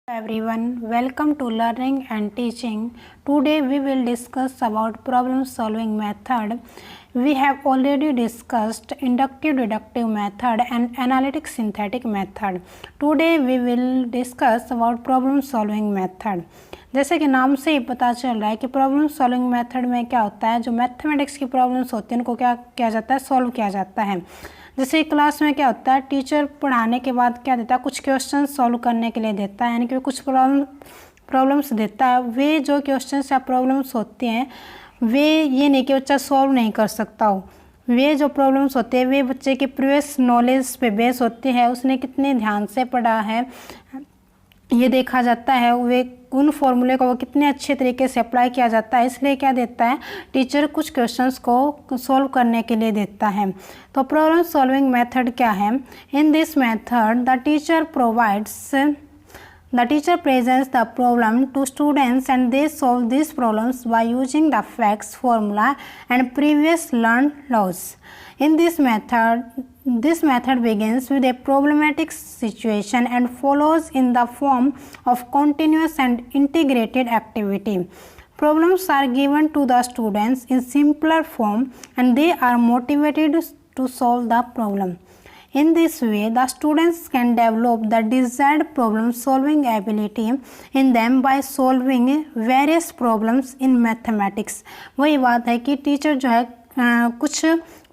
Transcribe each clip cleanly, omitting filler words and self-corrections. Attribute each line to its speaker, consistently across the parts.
Speaker 1: Everyone, welcome to Learning and Teaching. Today we will discuss about problem solving method. We have already discussed inductive deductive method and analytic synthetic method. Today we will discuss about problem solving method. जैसे कि नाम से ही पता चल रहा है कि problem solving method में क्या होता है, जो मैथमेटिक्स की प्रॉब्लम्स होती हैं उनको क्या किया जाता है, सॉल्व किया जाता है। जैसे क्लास में क्या होता है, टीचर पढ़ाने के बाद क्या देता है, कुछ क्वेश्चन सॉल्व करने के लिए देता है, यानी कि कुछ प्रॉब्लम्स देता है। वे जो क्वेश्चंस या प्रॉब्लम्स होते हैं वे ये नहीं कि बच्चा सॉल्व नहीं कर सकता हो, वे जो प्रॉब्लम्स होते हैं वे बच्चे के प्रीवियस नॉलेज पे बेस होती है, उसने कितने ध्यान से पढ़ा है ये देखा जाता है, वे उन फॉर्मूले को वो कितने अच्छे तरीके से अप्लाई किया जाता है। इसलिए क्या देता है, टीचर कुछ क्वेश्चंस को सॉल्व करने के लिए देता है। तो प्रॉब्लम सॉल्विंग मेथड क्या है? In this method the teacher presents the problem to students and they solve these problems by using the facts, formula and previous learned laws. In this method begins with a problematic situation and follows in the form of continuous and integrated activity. Problems are given to the students in simpler form and they are motivated to solve the problem. In this way, the students can develop the desired problem-solving ability in them by solving various problems in mathematics. वही बात है कि teacher जो है कुछ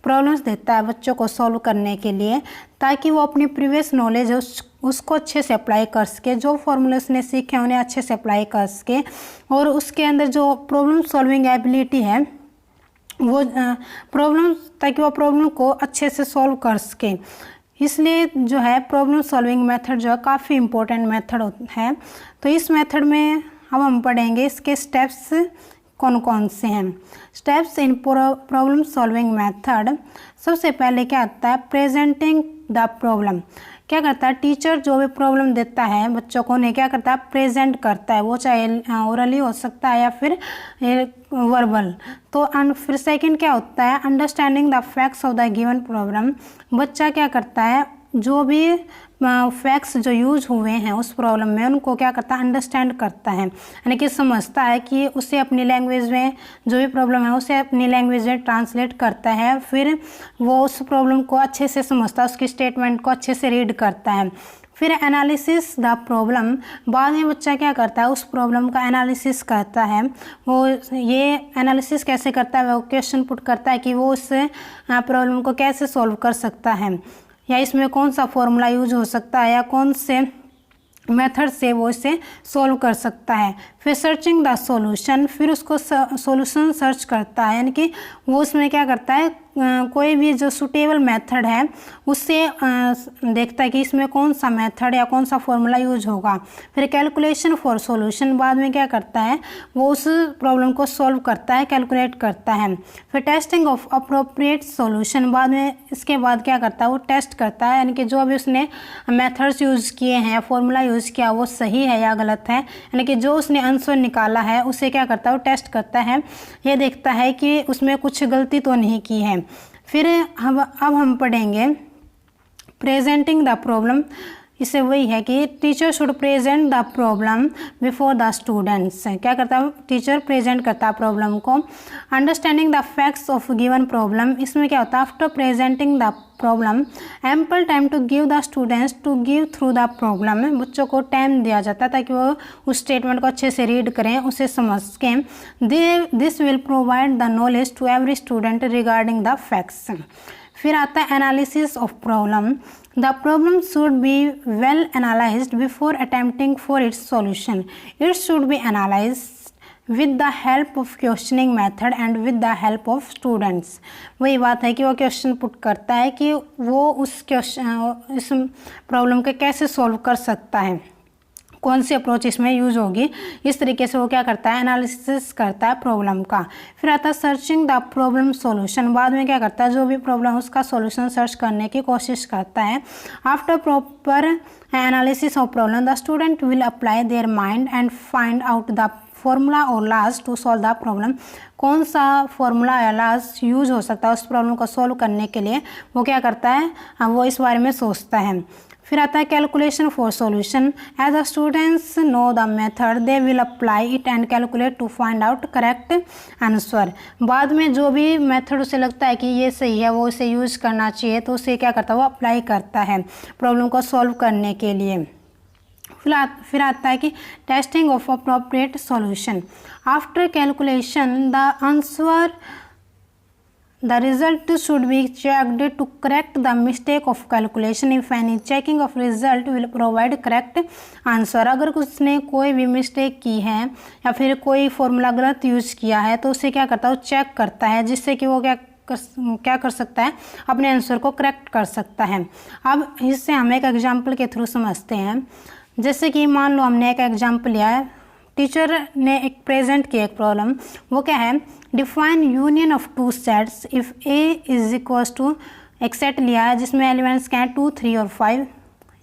Speaker 1: problems देता है बच्चों को सॉल्व करने के लिए, ताकि वो अपनी प्रीवियस नॉलेज है उसको अच्छे से अप्लाई कर सके, जो फॉर्मूलेस ने सीखे उन्हें अच्छे से अप्लाई कर सके, और उसके अंदर जो प्रॉब्लम सॉल्विंग एबिलिटी है वो ताकि वो प्रॉब्लम को अच्छे से सॉल्व कर सके। इसलिए जो है प्रॉब्लम सॉल्विंग मेथड जो है काफ़ी इम्पोर्टेंट मेथड है। तो इस मेथड में अब हम पढ़ेंगे इसके स्टेप्स कौन कौन से हैं। Steps in problem solving method, सबसे पहले क्या आता है, प्रेजेंटिंग द प्रॉब्लम। क्या करता है, टीचर जो भी प्रॉब्लम देता है बच्चों को उन्हें क्या करता है, प्रेजेंट करता है, वो चाहे ओरली हो सकता है या फिर वर्बल। तो फिर सेकंड क्या होता है, understanding the facts of the given problem. बच्चा क्या करता है, जो भी फैक्ट्स जो यूज हुए हैं उस प्रॉब्लम में उनको क्या करता है, अंडरस्टैंड करता है, यानी कि समझता है कि उसे अपनी लैंग्वेज में जो भी प्रॉब्लम है उसे अपनी लैंग्वेज में ट्रांसलेट करता है, फिर वो उस प्रॉब्लम को अच्छे से समझता है, उसकी स्टेटमेंट को अच्छे से रीड करता है। फिर एनालिसिस द प्रॉब्लम, बाद में बच्चा क्या करता है, उस प्रॉब्लम का एनालिसिस करता है। वो ये एनालिसिस कैसे करता है, वो क्वेश्चन पुट करता है कि वो उस प्रॉब्लम को कैसे सॉल्व कर सकता है, या इसमें कौन सा फॉर्मूला यूज हो सकता है, या कौन से मेथड से वो इसे सॉल्व कर सकता है। फिर सर्चिंग द सॉल्यूशन, फिर उसको सॉल्यूशन सर्च करता है, यानी कि वो उसमें क्या करता है, कोई भी जो सुटेबल मेथड है उससे देखता है कि इसमें कौन सा मेथड या कौन सा फॉर्मूला यूज होगा। फिर कैलकुलेशन फॉर सॉल्यूशन, बाद में क्या करता है, वो उस प्रॉब्लम को सॉल्व करता है, कैलकुलेट करता है। फिर टेस्टिंग ऑफ अप्रोप्रिएट सॉल्यूशन, बाद में इसके बाद क्या करता है, वो टेस्ट करता है, यानी कि जो भी उसने मेथड्स यूज़ किए हैं या फॉर्मूला यूज़ किया वो सही है या गलत है, यानी कि जो उसने आंसर निकाला है उसे क्या करता है, वो टेस्ट करता है, ये देखता है कि उसमें कुछ गलती तो नहीं की है। फिर अब हम पढ़ेंगे प्रेजेंटिंग द प्रॉब्लम। इससे वही है कि teacher should present the problem before the students. क्या करता है, टीचर प्रेजेंट करता है प्रॉब्लम को। Understanding the facts of given problem, इसमें क्या होता है, after presenting the problem ample time to give the students to give through the problem. बच्चों को टाइम दिया जाता है ताकि वो उस स्टेटमेंट को अच्छे से रीड करें, उसे समझ सकें। This will provide the knowledge to every student regarding the facts. फिर आता है analysis of problem. The problem should be well analysed before attempting for its solution. It should be analysed with the help of questioning method and with the help of students. वही बात है कि वो question put करता है कि वो इस प्रॉब्लम को कैसे सॉल्व कर सकता है, कौन सी अप्रोच इसमें यूज होगी, इस तरीके से वो क्या करता है, एनालिसिस करता है प्रॉब्लम का। फिर आता है सर्चिंग द प्रॉब्लम सॉल्यूशन, बाद में क्या करता है, जो भी प्रॉब्लम उसका सॉल्यूशन सर्च करने की कोशिश करता है। After proper analysis of problem the student will apply their mind and find out the formula और लाज टू सॉल्व द प्रॉब्लम। कौन सा फॉर्मूला या लाज यूज हो सकता है उस प्रॉब्लम को सॉल्व करने के लिए, वो क्या करता है, वो इस बारे में सोचता है। फिर आता है calculation for solution. As the students know the method they will apply it and calculate to find out correct answer. बाद में जो भी मेथड उसे लगता है कि ये सही है वो इसे यूज करना चाहिए, तो उसे क्या करता है, वो अप्लाई करता है प्रॉब्लम को सॉल्व करने के लिए। फिर आता है कि testing of appropriate solution. After calculation the answer the result should be checked to correct the mistake of calculation. If any checking of result will provide correct answer। अगर उसने कोई भी मिस्टेक की है या फिर कोई फॉर्मूला गलत यूज किया है तो उसे क्या करता है, वो चेक करता है, जिससे कि वो क्या कर सकता है, अपने आंसर को करेक्ट कर सकता है। अब इससे हम एक एग्जाम्पल के थ्रू समझते हैं। जैसे कि मान लो हमने एक एग्जाम्पल लिया है, टीचर ने एक प्रेजेंट की एक प्रॉब्लम, वो क्या है, define union of two sets if a is equals to एक सेट लिया है जिसमें एलिमेंट्स क्या हैं 2, 3 और 5।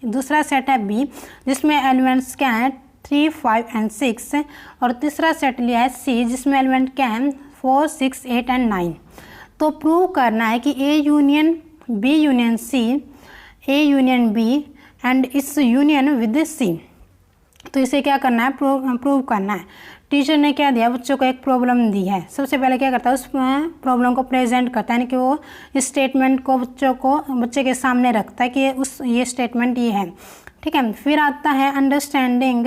Speaker 1: दूसरा सेट है बी जिसमें एलिमेंट्स क्या हैं 3, 5 एंड 6। और तीसरा सेट लिया है सी जिसमें एलिमेंट क्या हैं 4, 6, 8 एंड 9। तो प्रूव करना है कि A union B union C, A union B and इस यूनियन विद सी। तो इसे क्या करना है, प्रूव करना है। टीचर ने क्या दिया, बच्चों को एक प्रॉब्लम दी है। सबसे पहले क्या करता है, उस प्रॉब्लम को प्रेजेंट करता है, यानी कि वो इस स्टेटमेंट को बच्चे के सामने रखता है कि ये स्टेटमेंट ये है, ठीक है। फिर आता है understanding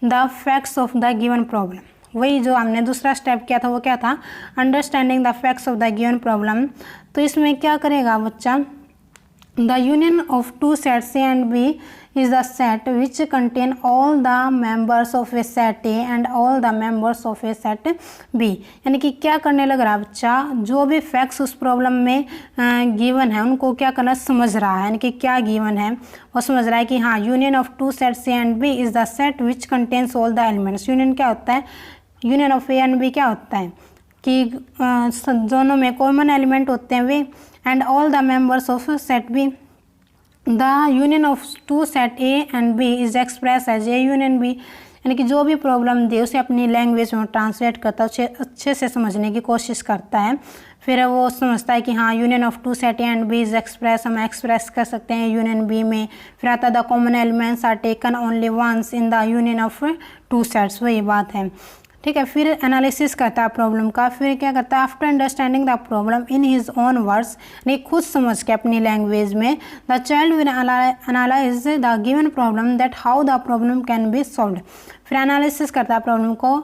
Speaker 1: the facts of the given problem. वही जो हमने दूसरा स्टेप किया था वो क्या था, understanding the facts of the given problem. तो इसमें क्या करेगा बच्चा, the union of two sets A and B is the set which contain all the members of a set A and all the members of a set B। यानी कि क्या करने लग रहा है बच्चा, जो भी फैक्ट्स उस प्रॉब्लम में गिवन है उनको क्या करना समझ रहा है, यानी कि क्या गिवन है वो समझ रहा है कि हाँ union of two sets A and B is the set which contains all the elements. Union क्या होता है, union of A and B क्या होता है कि दोनों में कॉमन एलिमेंट होते हैं वे, and all the members of set B. The union of two set A and B is express as A union B. यानी कि जो भी प्रॉब्लम दे उसे अपनी लैंग्वेज में ट्रांसलेट करता है, उसे अच्छे से समझने की कोशिश करता है। फिर वो समझता है कि हाँ union of two set A and B is express, हम एक्सप्रेस कर सकते हैं यूनियन बी में। फिर आता the common elements are taken only once in the union of two sets, वही बात है, ठीक है। फिर एनालिसिस करता है प्रॉब्लम का। फिर क्या करता है, after understanding the problem in his own words, यानी खुद समझ के अपनी लैंग्वेज में, the child will analyse the given problem that how the problem can be solved. फिर एनालिसिस करता है प्रॉब्लम को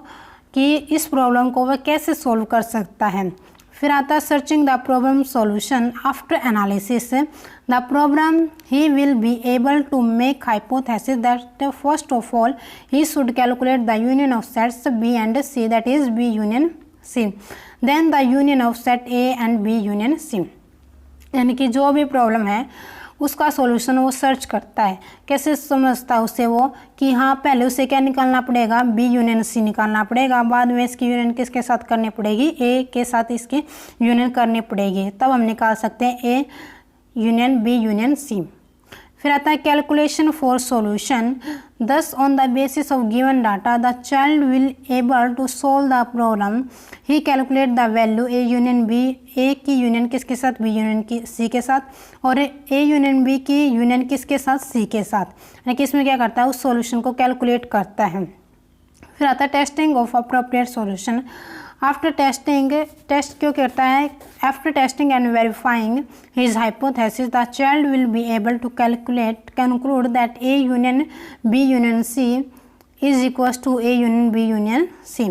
Speaker 1: कि इस प्रॉब्लम को वह कैसे सॉल्व कर सकता है। फिर आता है searching the problem solution. After analysis the problem he will be able to make hypothesis that first of all he should calculate the union of sets B and C, that is B union C, then the union of set A and B union C. यानी कि जो भी problem है उसका solution वो search करता है। कैसे समझता है उसे वो कि हाँ पहले उसे क्या निकालना पड़ेगा, बी यूनियन सी निकालना पड़ेगा, बाद में इसकी यूनियन किसके साथ करनी पड़ेगी, ए के साथ इसकी यूनियन करनी पड़ेगी, तब हम निकाल सकते हैं A union B union C. फिर आता है calculation for solution. Thus on the basis of given data the child will able to solve the problem. He calculate the value A union B, A की union किसके साथ, B union की सी के साथ, और ए यूनियन बी की union किसके साथ, सी के साथ। यानी कि इसमें क्या करता है, उस सॉल्यूशन को कैलकुलेट करता है। फिर आता है testing of appropriate solution. After testing, test क्यों करता है, after testing and verifying his hypothesis the child will be able to conclude that A union B union C is equals to A union B union C.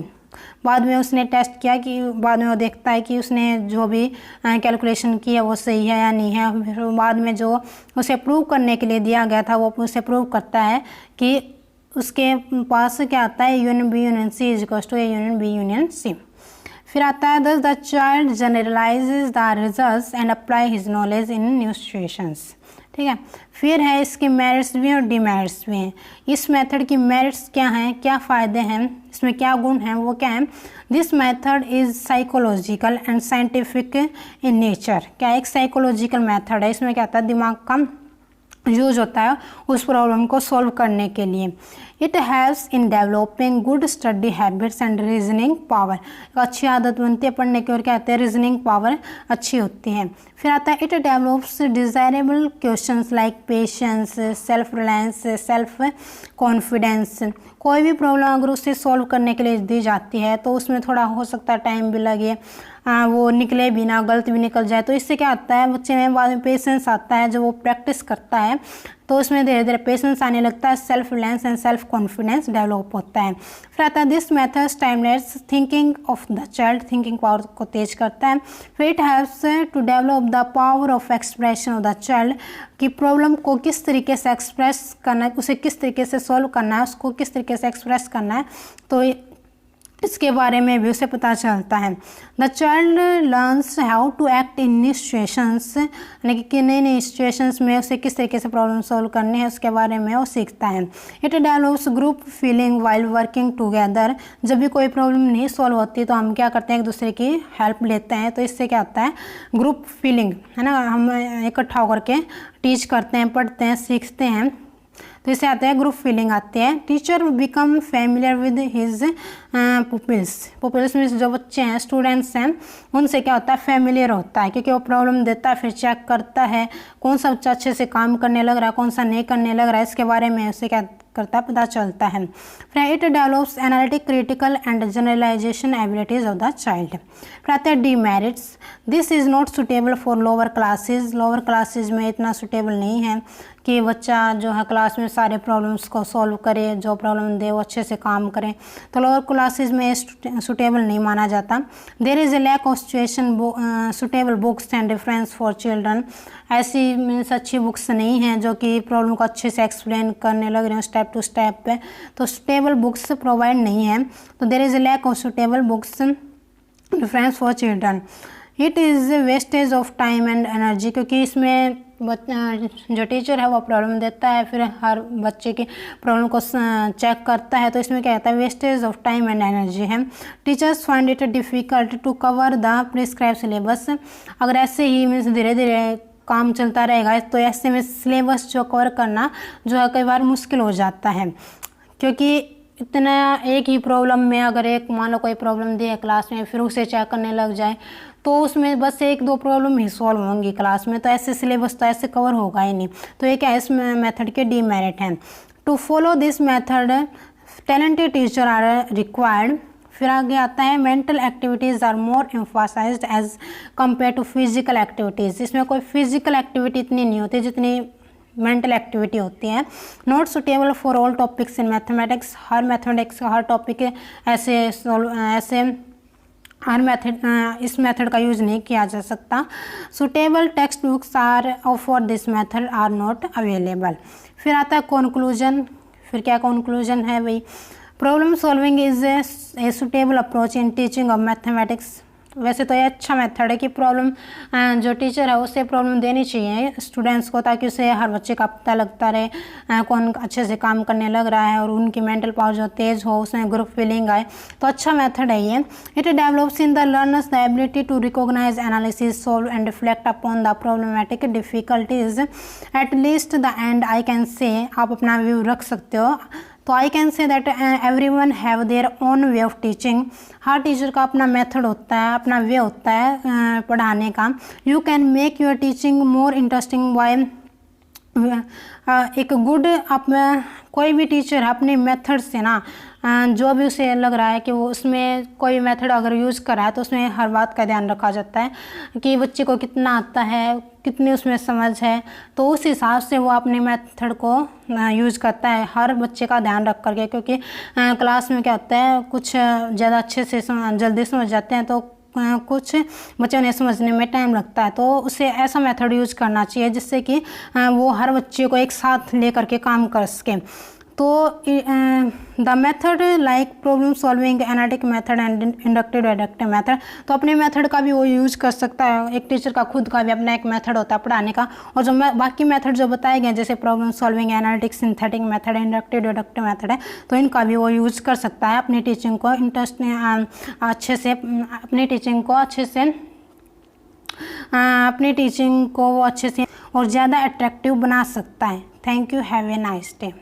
Speaker 1: बाद में उसने test किया कि बाद में वो देखता है कि उसने जो भी कैलकुलेशन की है वो सही है या नहीं है। फिर बाद में जो उसे प्रूव करने के लिए दिया गया था वो उसे प्रूव करता है कि उसके पास क्या आता है, union B union C is equals to A union B union C. फिर आता है thus the child generalises the results and apply his knowledge in new situations, ठीक है। फिर है इसके मेरिट्स भी और डिमेरिट्स भी हैं। इस मेथड की मेरिट्स क्या हैं, क्या फ़ायदे हैं, इसमें क्या गुण हैं, वो क्या हैं। This method is psychological and scientific in nature. क्या एक साइकोलॉजिकल मेथड है, इसमें क्या होता है दिमाग का यूज होता है उस प्रॉब्लम को सॉल्व करने के लिए। It helps in developing good study habits and reasoning power. अच्छी आदत बनती है पढ़ने की और क्या कहते हैं रीजनिंग पावर अच्छी होती है। फिर आता है it develops desirable questions like patience, self reliance, self confidence. कोई भी प्रॉब्लम अगर उसे सॉल्व करने के लिए दी जाती है तो उसमें थोड़ा हो सकता है टाइम भी लगे, वो निकले भी ना, गलत भी निकल जाए, तो इससे क्या आता है बच्चे में बाद में पेशेंस आता है। जब वो प्रैक्टिस करता है तो उसमें धीरे धीरे पेशेंस आने लगता है, self reliance and self confidence develop होता है। फिर आता है this method stimulates thinking of the child, thinking power को तेज करता है। फिर it helps to develop the power of expression of the child, कि प्रॉब्लम को किस तरीके से एक्सप्रेस करना है, उसे किस तरीके से सॉल्व करना है, उसको किस तरीके से एक्सप्रेस करना है, तो इसके बारे में भी उसे पता चलता है। The child learns how to act in new situations, यानी कि नई नई सिचुएशंस में उसे किस तरीके से प्रॉब्लम सॉल्व करनी है उसके बारे में वो सीखता है। It develops group feeling while working together. जब भी कोई प्रॉब्लम नहीं सॉल्व होती तो हम क्या करते हैं, एक दूसरे की हेल्प लेते हैं, तो इससे क्या होता है ग्रुप फीलिंग, है ना, हम इकट्ठा होकर के टीच करते हैं, पढ़ते हैं, सीखते हैं, तो इससे आता है ग्रुप फीलिंग आती है। Teacher become familiar with his pupils. Pupils में जो बच्चे हैं, स्टूडेंट्स हैं, उनसे क्या होता है फेमिलियर होता है, क्योंकि वो प्रॉब्लम देता है, फिर चेक करता है कौन सा बच्चा अच्छे से काम करने लग रहा है, कौन सा नहीं करने लग रहा है, इसके बारे में उसे क्या करता है पता चलता है। फिर it develops analytic, critical and generalisation abilities of the child. फिर आते हैं demerits. This is not suitable for lower classes. Lower classes में इतना सुटेबल नहीं है कि बच्चा जो है क्लास में सारे प्रॉब्लम्स को सॉल्व करे, जो प्रॉब्लम दे वो अच्छे से काम करे, तो लोअर क्लासेज में सुटेबल नहीं माना जाता। There is a lack of suitable books and reference for children. ऐसी मीन्स अच्छी बुक्स नहीं हैं जो कि प्रॉब्लम को अच्छे से एक्सप्लेन करने लग रहे हैं स्टेप टू स्टेप पे, तो सुटेबल बुक्स प्रोवाइड नहीं है। तो there is a lack of suitable books reference for children. It is wastage of time and energy, क्योंकि इसमें जो टीचर है वो प्रॉब्लम देता है, फिर हर बच्चे की प्रॉब्लम को चेक करता है, तो इसमें क्या कहता है wastage of time and energy है। Teachers find it difficult to cover the prescribe syllabus. अगर ऐसे ही मीन्स धीरे धीरे काम चलता रहेगा तो ऐसे में सिलेबस जो कवर करना जो है कई बार मुश्किल हो जाता है, क्योंकि इतना एक ही प्रॉब्लम में अगर एक मान लो कोई प्रॉब्लम दी है क्लास में, फिर उसे चेक करने लग जाए तो उसमें बस एक दो प्रॉब्लम ही सॉल्व होंगी क्लास में, तो ऐसे सिलेबस तो ऐसे कवर होगा ही नहीं। तो ये क्या इस मेथड के डीमेरिट हैं। To follow this method talented teacher are required. फिर आगे आता है mental activities are more emphasised as compare to physical activities. इसमें कोई फिजिकल एक्टिविटी इतनी नहीं होती जितनी मेंटल एक्टिविटी होती है। Not suitable for all topics in mathematics. हर मैथमेटिक्स का हर टॉपिक ऐसे हर मेथड इस मेथड का यूज़ नहीं किया जा सकता। Suitable text books are for this method are not available. फिर आता है कंक्लूजन। फिर क्या कंक्लूजन है भाई, problem solving is a suitable approach in teaching of mathematics. वैसे तो ये अच्छा मेथड है कि प्रॉब्लम जो टीचर है उसे प्रॉब्लम देनी चाहिए स्टूडेंट्स को, ताकि उसे हर बच्चे का पता लगता रहे कौन अच्छे से काम करने लग रहा है और उनकी मेंटल पावर जो तेज़ हो, उसमें ग्रुप फीलिंग आए, तो अच्छा मेथड है ये। It develops in the learners the ability to recognise, analysis, solve and reflect upon the problematic difficulties at least the end I can say. आप अपना व्यू रख सकते हो, तो I can say that everyone have their own way of teaching. हर teacher का अपना method होता है, अपना वे होता है पढ़ाने का। You can make your teaching more interesting bye एक गुड कोई भी टीचर अपने मेथड से ना जो भी उसे लग रहा है कि वो उसमें कोई मेथड अगर यूज़ कर रहा है तो उसमें हर बात का ध्यान रखा जाता है कि बच्चे को कितना आता है, कितनी उसमें समझ है, तो उस हिसाब से वो अपने मेथड को यूज़ करता है हर बच्चे का ध्यान रख करके। क्योंकि क्लास में क्या होता है कुछ ज़्यादा अच्छे से जल्दी समझ जाते हैं, तो कुछ बच्चे उन्हें समझने में टाइम लगता है, तो उसे ऐसा मेथड यूज करना चाहिए जिससे कि वो हर बच्चे को एक साथ लेकर के काम कर सके। तो the method like problem solving, analytic method and inductive deductive method, तो अपने मेथड का भी वो यूज़ कर सकता है। एक टीचर का खुद का भी अपना एक मेथड होता है पढ़ाने का, और जो बाकी मेथड जो बताए गए जैसे problem solving, analytic, synthetic method, inductive deductive method है, तो इनका भी वो यूज़ कर सकता है अपनी टीचिंग को अच्छे से वो अच्छे से और ज़्यादा अट्रैक्टिव बना सकता है। Thank you, have a nice day.